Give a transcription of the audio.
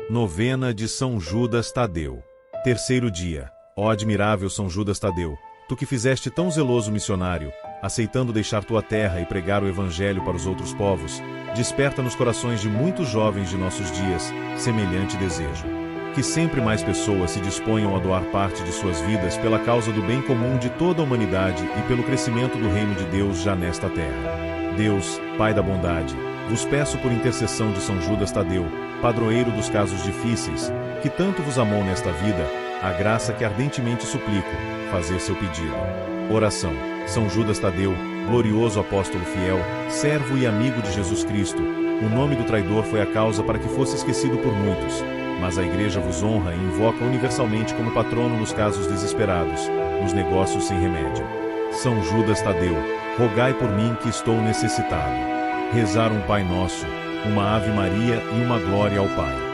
Novena de São Judas Tadeu. Terceiro dia. Ó admirável São Judas Tadeu, tu que fizeste tão zeloso missionário, aceitando deixar tua terra e pregar o Evangelho para os outros povos, desperta nos corações de muitos jovens de nossos dias semelhante desejo. Que sempre mais pessoas se disponham a doar parte de suas vidas pela causa do bem comum de toda a humanidade e pelo crescimento do reino de Deus já nesta terra. Deus, Pai da bondade, vos peço por intercessão de São Judas Tadeu, padroeiro dos casos difíceis, que tanto vos amou nesta vida, a graça que ardentemente suplico, fazer seu pedido. Oração. São Judas Tadeu, glorioso apóstolo fiel, servo e amigo de Jesus Cristo, o nome do traidor foi a causa para que fosse esquecido por muitos, mas a Igreja vos honra e invoca universalmente como patrono nos casos desesperados, nos negócios sem remédio. São Judas Tadeu, rogai por mim que estou necessitado. Rezar um Pai Nosso, uma Ave Maria e uma Glória ao Pai.